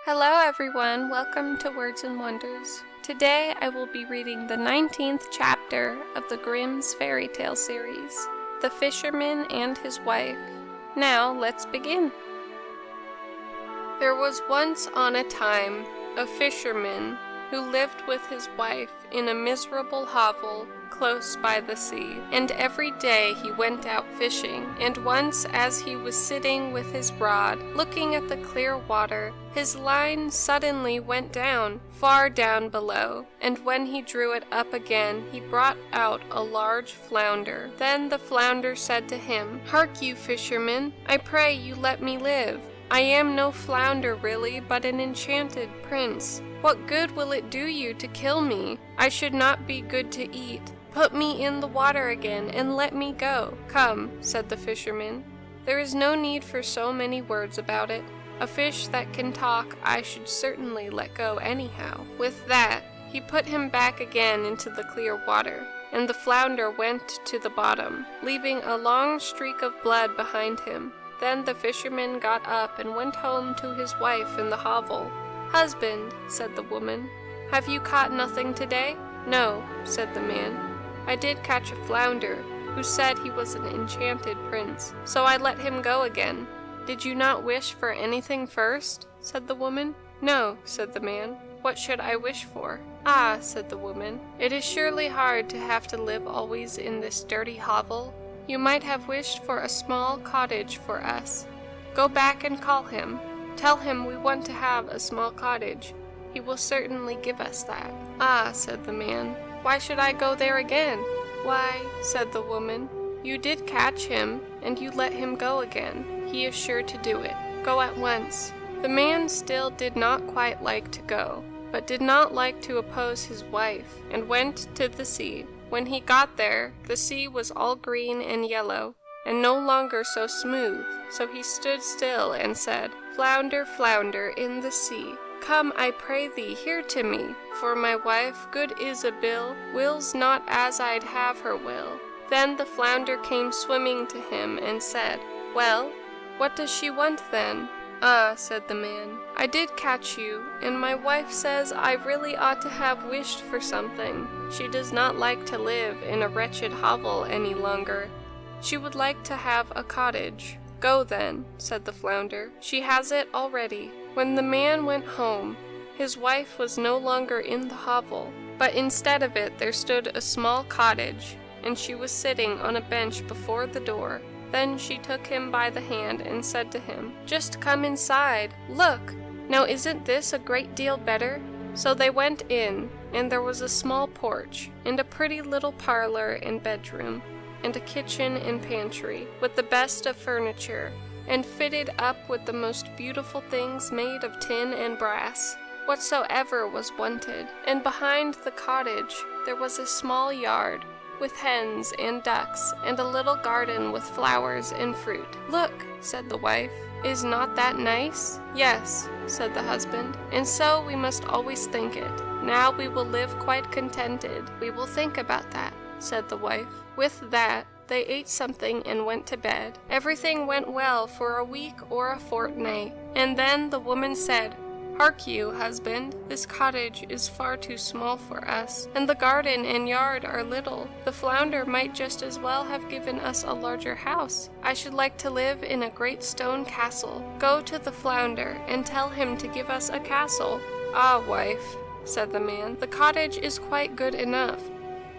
Hello everyone, welcome to Words and Wonders. Today I will be reading the 19th chapter of the Grimms Fairytale series, The Fisherman and His Wife. Now let's begin. There was once on a time a fisherman who lived with his wife in a miserable hovel close by the sea, and every day he went out fishing, and once as he was sitting with his rod, looking at the clear water, his line suddenly went down, far down below, and when he drew it up again, he brought out a large flounder. Then the flounder said to him, "Hark you, fisherman, I pray you let me live. I am no flounder really, but an enchanted prince. What good will it do you to kill me? I should not be good to eat. Put me in the water again, and let me go." "Come," said the fisherman, "there is no need for so many words about it. A fish that can talk I should certainly let go anyhow." With that, he put him back again into the clear water, and the flounder went to the bottom, leaving a long streak of blood behind him. Then the fisherman got up and went home to his wife in the hovel. "Husband," said the woman, "have you caught nothing today?" "No," said the man. "I did catch a flounder, who said he was an enchanted prince, so I let him go again." "Did you not wish for anything first?" said the woman. "No," said the man. "What should I wish for?" "Ah," said the woman, "it is surely hard to have to live always in this dirty hovel. You might have wished for a small cottage for us. Go back and call him. Tell him we want to have a small cottage. He will certainly give us that." "Ah," said the man, "why should I go there again?" "Why," said the woman, "you did catch him, and you let him go again. He is sure to do it. Go at once." The man still did not quite like to go, but did not like to oppose his wife, and went to the sea. When he got there, the sea was all green and yellow, and no longer so smooth, so he stood still and said, "Flounder, flounder in the sea, come, I pray thee, here to me, for my wife, good Isabel, wills not as I'd have her will." Then the flounder came swimming to him and said, "Well, what does she want then?" "Ah," said the man, "I did catch you, and my wife says I really ought to have wished for something. She does not like to live in a wretched hovel any longer. She would like to have a cottage." "Go then," said the flounder. "She has it already." When the man went home, his wife was no longer in the hovel, but instead of it there stood a small cottage, and she was sitting on a bench before the door. Then she took him by the hand and said to him, "Just come inside. Look! Now isn't this a great deal better?" So they went in, and there was a small porch, and a pretty little parlor and bedroom, and a kitchen and pantry, with the best of furniture, and fitted up with the most beautiful things made of tin and brass, whatsoever was wanted. And behind the cottage there was a small yard, with hens and ducks, and a little garden with flowers and fruit. "Look," said the wife, "is not that nice?" "Yes," said the husband, "and so we must always think it. Now we will live quite contented. We will think about that," said the wife. With that, they ate something and went to bed. Everything went well for a week or a fortnight, and then the woman said, "Hark you, husband, this cottage is far too small for us, and the garden and yard are little. The flounder might just as well have given us a larger house. I should like to live in a great stone castle. Go to the flounder and tell him to give us a castle." "Ah, wife," said the man, "the cottage is quite good enough.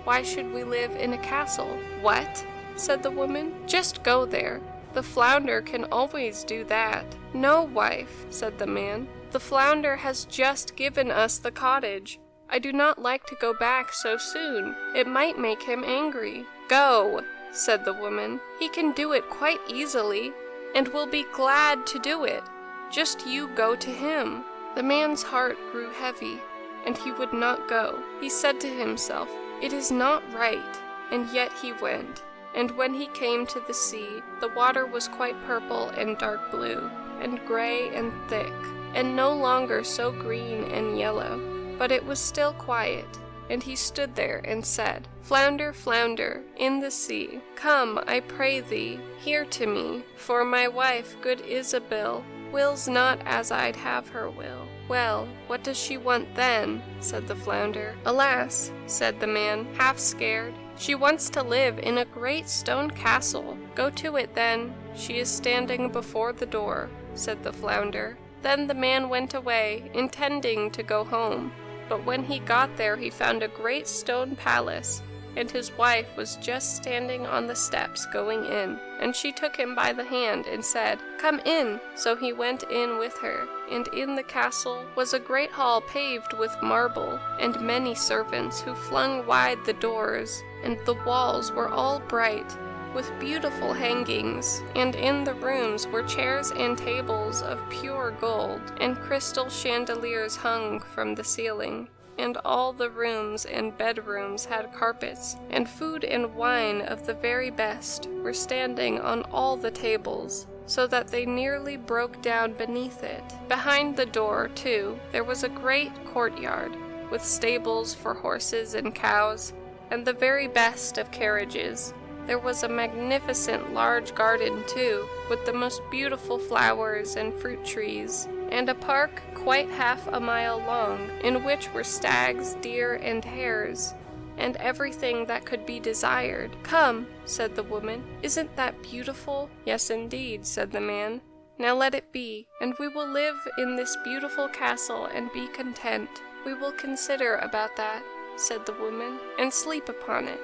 Why should we live in a castle?" "What?" said the woman. "Just go there. The flounder can always do that." "No, wife," said the man. "The flounder has just given us the cottage. I do not like to go back so soon. It might make him angry." "Go," said the woman. "He can do it quite easily, and will be glad to do it. Just you go to him." The man's heart grew heavy, and he would not go. He said to himself, "It is not right," and yet he went. And when he came to the sea, the water was quite purple and dark blue, and gray and thick, and no longer so green and yellow, but it was still quiet, and he stood there and said, "Flounder, flounder in the sea, come, I pray thee, here to me, for my wife, good Isabel, Will's not as I'd have her will. Well, what does she want then? Said the flounder. Alas, said the man, half scared, she wants to live in a great stone castle. Go to it then. She is standing before the door, said the flounder. Then the man went away, intending to go home. But when he got there, he found a great stone palace, and his wife was just standing on the steps going in. And she took him by the hand and said, Come in. So he went in with her, and in the castle was a great hall paved with marble, and many servants who flung wide the doors, and the walls were all bright with beautiful hangings, and in the rooms were chairs and tables of pure gold, and crystal chandeliers hung from the ceiling. And all the rooms and bedrooms had carpets, and food and wine of the very best were standing on all the tables, so that they nearly broke down beneath it. Behind the door, too, there was a great courtyard, with stables for horses and cows, and the very best of carriages. There was a magnificent large garden, too, with the most beautiful flowers and fruit trees, and a park quite half a mile long, in which were stags, deer, and hares, and everything that could be desired. Come, said the woman. Isn't that beautiful? Yes, indeed, said the man. Now let it be, and we will live in this beautiful castle and be content. We will consider about that, said the woman, and sleep upon it.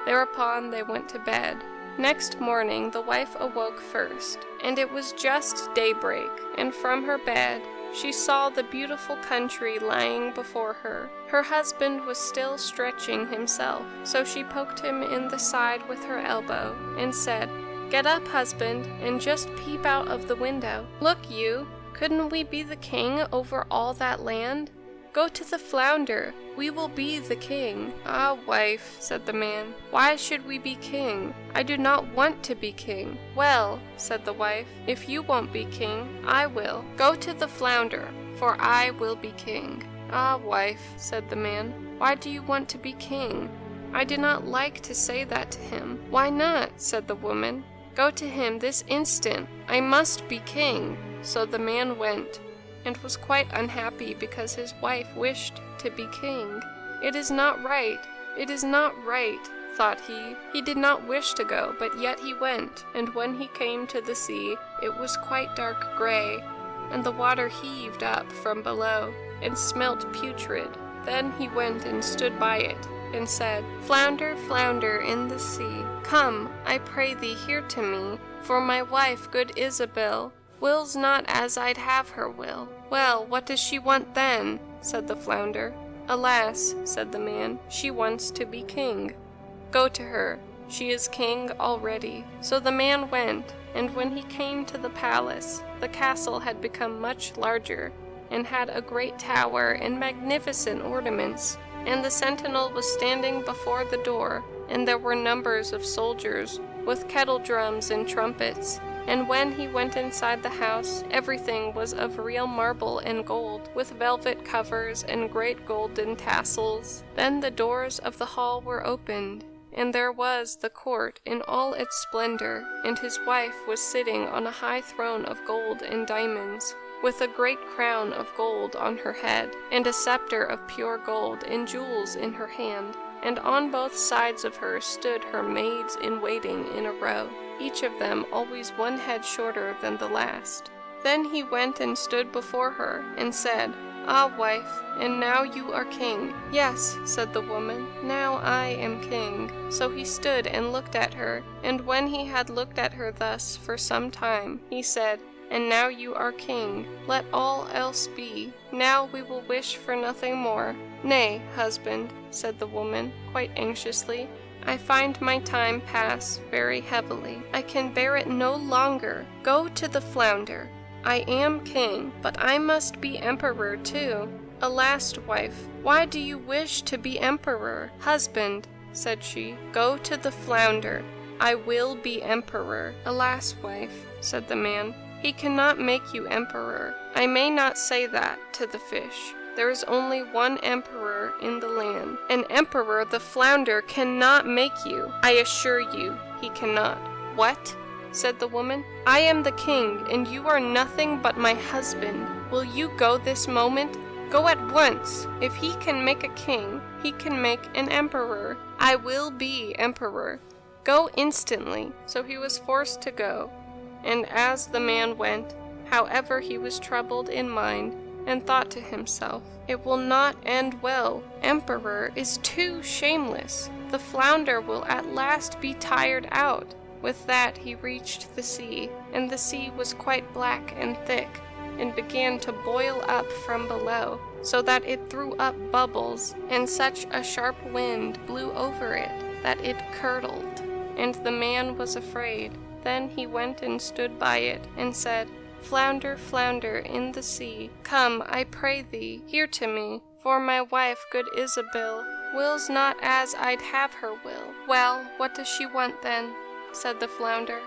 Thereupon they went to bed. Next morning the wife awoke first, and it was just daybreak, and from her bed she saw the beautiful country lying before her. Her husband was still stretching himself, so she poked him in the side with her elbow, and said, Get up, husband, and just peep out of the window. Look you, couldn't we be the king over all that land? Go to the flounder, we will be the king. Ah, wife, said the man, why should we be king? I do not want to be king. Well, said the wife, if you won't be king, I will. Go to the flounder, for I will be king. Ah, wife, said the man, why do you want to be king? I did not like to say that to him. Why not? Said the woman. Go to him this instant. I must be king. So the man went, and was quite unhappy because his wife wished to be king. It is not right, thought he. He did not wish to go, but yet he went, and when he came to the sea, it was quite dark gray, and the water heaved up from below, and smelt putrid. Then he went and stood by it, and said, Flounder, flounder in the sea, come, I pray thee, here to me, for my wife, good Isabel, will's not as I'd have her will. Well, what does she want then? Said the flounder. Alas, said the man, she wants to be king. Go to her, she is king already. So the man went, and when he came to the palace, the castle had become much larger, and had a great tower and magnificent ornaments, and the sentinel was standing before the door, and there were numbers of soldiers, with kettle drums and trumpets. And when he went inside the house, everything was of real marble and gold, with velvet covers and great golden tassels. Then the doors of the hall were opened, and there was the court in all its splendor, and his wife was sitting on a high throne of gold and diamonds, with a great crown of gold on her head, and a scepter of pure gold and jewels in her hand. And on both sides of her stood her maids-in-waiting in a row, each of them always one head shorter than the last. Then he went and stood before her, and said, Ah, wife, and now you are king. Yes, said the woman, now I am king. So he stood and looked at her, and when he had looked at her thus for some time, he said, And now you are king, let all else be. Now we will wish for nothing more. Nay, husband, said the woman, quite anxiously, I find my time pass very heavily. I can bear it no longer. Go to the flounder. I am king, but I must be emperor too. Alas, wife, why do you wish to be emperor? Husband, said she, go to the flounder. I will be emperor. Alas, wife, said the man, he cannot make you emperor. I may not say that to the fish. There is only one emperor in the land. An emperor the flounder cannot make you. I assure you, he cannot. What? said the woman. "I am the king, and you are nothing but my husband. Will you go this moment? Go at once. If he can make a king, he can make an emperor. I will be emperor. Go instantly." So he was forced to go. And as the man went, however, he was troubled in mind, and thought to himself, "It will not end well. Emperor is too shameless. The flounder will at last be tired out." With that he reached the sea, and the sea was quite black and thick, and began to boil up from below, so that it threw up bubbles, and such a sharp wind blew over it that it curdled. And the man was afraid. Then he went and stood by it, and said, "Flounder, flounder in the sea, come, I pray thee, here to me, for my wife, good Isabel, wills not as I'd have her will." "Well, what does she want then?" said the flounder.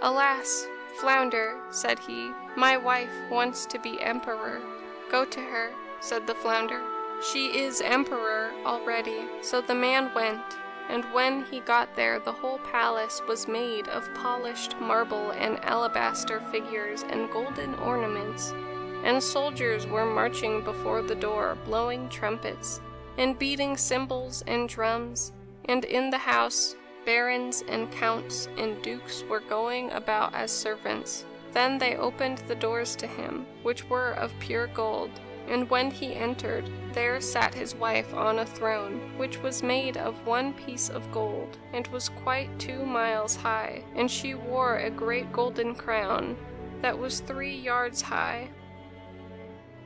"Alas, flounder," said he, "my wife wants to be emperor." "Go to her," said the flounder. "She is emperor already." So the man went, and when he got there, the whole palace was made of polished marble and alabaster figures and golden ornaments, and soldiers were marching before the door, blowing trumpets, and beating cymbals and drums, and in the house barons and counts and dukes were going about as servants. Then they opened the doors to him, which were of pure gold, and when he entered, there sat his wife on a throne, which was made of one piece of gold, and was quite 2 miles high, and she wore a great golden crown that was 3 yards high,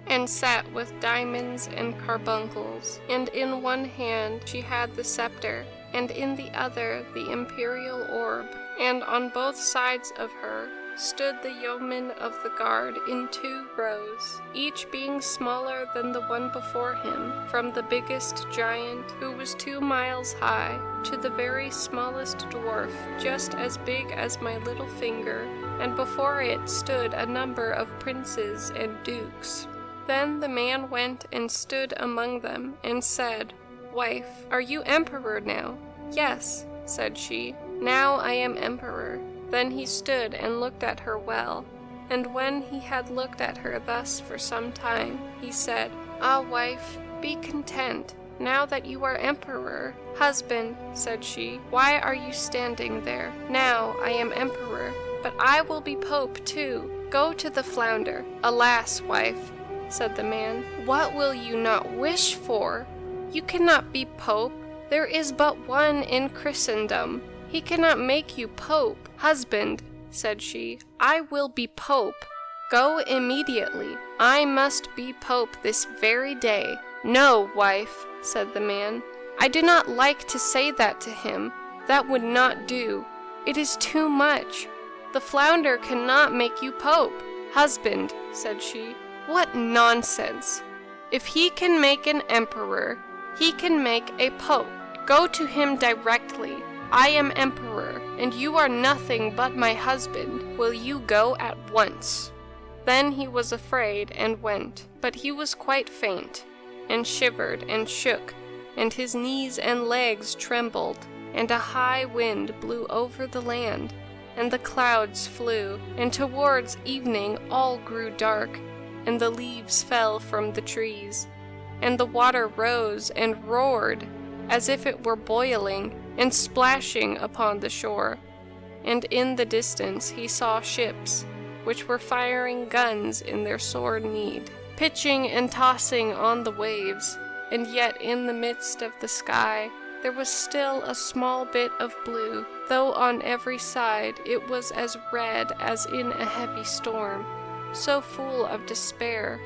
and sat with diamonds and carbuncles, and in one hand she had the scepter, and in the other the imperial orb, and on both sides of her stood the yeomen of the guard in 2 rows, each being smaller than the one before him, from the biggest giant, who was 2 miles high, to the very smallest dwarf, just as big as my little finger, and before it stood a number of princes and dukes. Then the man went and stood among them, and said, "Wife, are you emperor now?" "Yes," said she, "now I am emperor." Then he stood and looked at her well, and when he had looked at her thus for some time, he said, "Ah, wife, be content, now that you are emperor." "Husband," said she, "why are you standing there? Now I am emperor, but I will be pope too. Go to the flounder." "Alas, wife," said the man, "what will you not wish for? You cannot be pope. There is but one in Christendom. He cannot make you pope." "Husband," said she, "I will be pope. Go immediately. I must be pope this very day." "No, wife," said the man, "I do not like to say that to him. That would not do. It is too much. The flounder cannot make you pope." "Husband," said she, "what nonsense! If he can make an emperor, he can make a pope. Go to him directly. I am emperor, and you are nothing but my husband. Will you go at once?" Then he was afraid and went, but he was quite faint, and shivered and shook, and his knees and legs trembled, and a high wind blew over the land, and the clouds flew, and towards evening all grew dark, and the leaves fell from the trees, and the water rose and roared, as if it were boiling, and splashing upon the shore. And in the distance he saw ships, which were firing guns in their sore need, pitching and tossing on the waves, and yet in the midst of the sky there was still a small bit of blue, though on every side it was as red as in a heavy storm, so full of despair.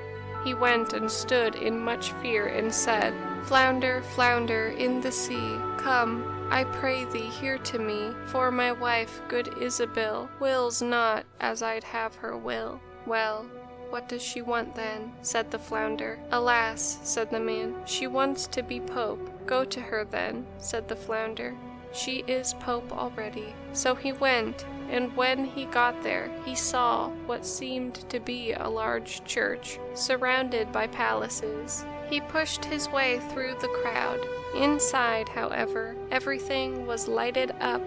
He went and stood in much fear, and said, "Flounder, flounder in the sea, come, I pray thee, here to me, for my wife, good Isabel, wills not as I'd have her will." "Well, what does she want then?" said the flounder. "Alas," said the man, "she wants to be pope." "Go to her then," said the flounder. "She is pope already." So he went, and when he got there, he saw what seemed to be a large church, surrounded by palaces. He pushed his way through the crowd. Inside, however, everything was lighted up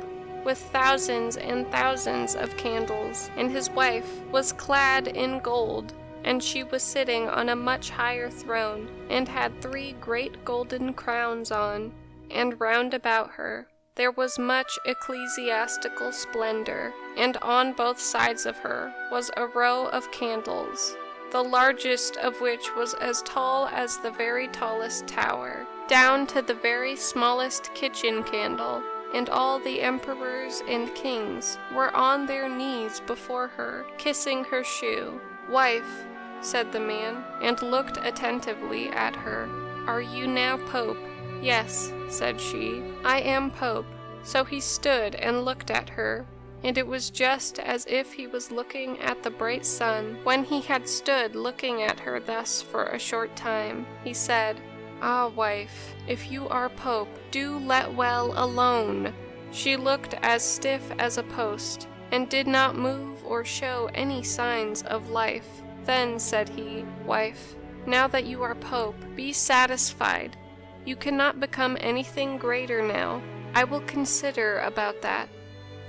with thousands and thousands of candles, and his wife was clad in gold, and she was sitting on a much higher throne, and had 3 great golden crowns on, and round about her there was much ecclesiastical splendor, and on both sides of her was a row of candles, the largest of which was as tall as the very tallest tower, down to the very smallest kitchen candle, and all the emperors and kings were on their knees before her, kissing her shoe. "Wife," said the man, and looked attentively at her, "are you now Pope?" "Yes," said she, "I am Pope." So he stood and looked at her, and it was just as if he was looking at the bright sun. When he had stood looking at her thus for a short time, he said, "Ah, wife, if you are Pope, do let well alone." She looked as stiff as a post, and did not move or show any signs of life. Then said he, "Wife, now that you are Pope, be satisfied. You cannot become anything greater now. I will consider about that,"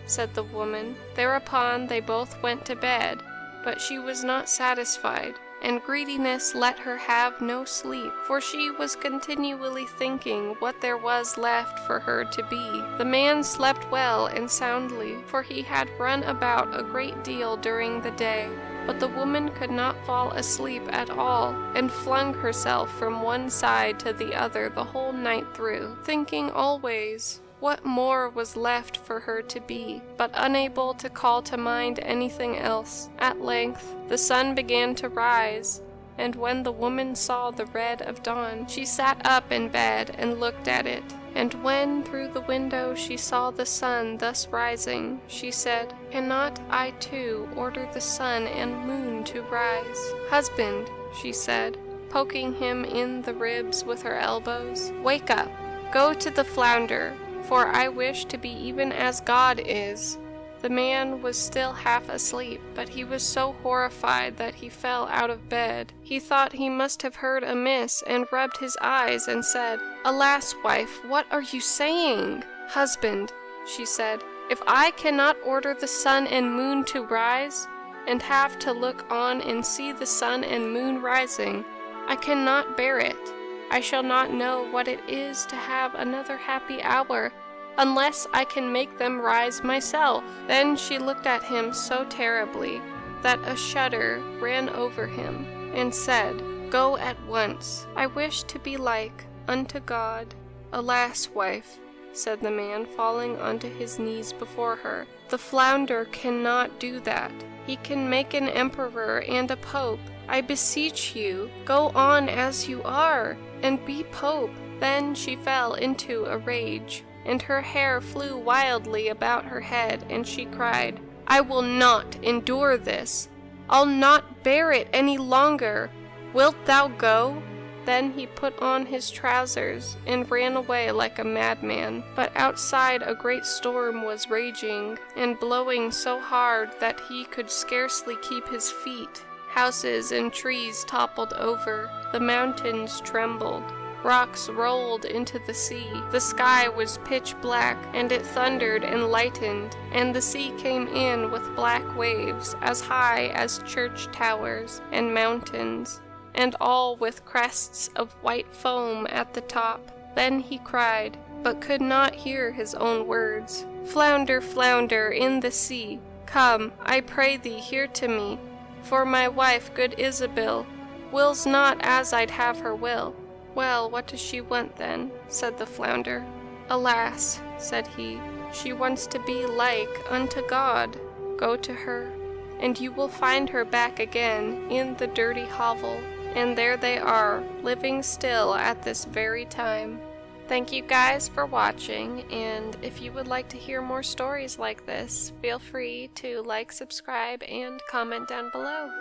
said the woman. Thereupon they both went to bed, but she was not satisfied, and greediness let her have no sleep, for she was continually thinking what there was left for her to be. The man slept well and soundly, for he had run about a great deal during the day. But the woman could not fall asleep at all, and flung herself from one side to the other the whole night through, thinking always what more was left for her to be, but unable to call to mind anything else. At length the sun began to rise, and when the woman saw the red of dawn, she sat up in bed and looked at it. And when through the window she saw the sun thus rising, she said, "Cannot I too order the sun and moon to rise?" "Husband," she said, poking him in the ribs with her elbows, "wake up, go to the flounder, for I wish to be even as God is." The man was still half asleep, but he was so horrified that he fell out of bed. He thought he must have heard amiss, and rubbed his eyes, and said, "Alas, wife, what are you saying?" "Husband," she said, "if I cannot order the sun and moon to rise, and have to look on and see the sun and moon rising, I cannot bear it. I shall not know what it is to have another happy hour, unless I can make them rise myself." Then she looked at him so terribly that a shudder ran over him, and said, "Go at once. I wish to be like unto God." "Alas, wife," said the man, falling onto his knees before her, "the flounder cannot do that. He can make an emperor and a pope. I beseech you, go on as you are, and be Pope." Then she fell into a rage, and her hair flew wildly about her head, and she cried, "I will not endure this. I'll not bear it any longer. Wilt thou go?" Then he put on his trousers and ran away like a madman. But outside a great storm was raging, and blowing so hard that he could scarcely keep his feet. Houses and trees toppled over, the mountains trembled, rocks rolled into the sea, the sky was pitch black, and it thundered and lightened, and the sea came in with black waves as high as church towers and mountains, and all with crests of white foam at the top. Then he cried, but could not hear his own words, "Flounder, flounder in the sea, come, I pray thee, here to me. For my wife, good Isabel, wills not as I'd have her will." "Well, what does she want then?" said the flounder. "Alas," said he, "she wants to be like unto God. Go to her, and you will find her back again in the dirty hovel, and there they are, living still at this very time." Thank you guys for watching, and if you would like to hear more stories like this, feel free to like, subscribe, and comment down below.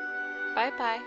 Bye-bye.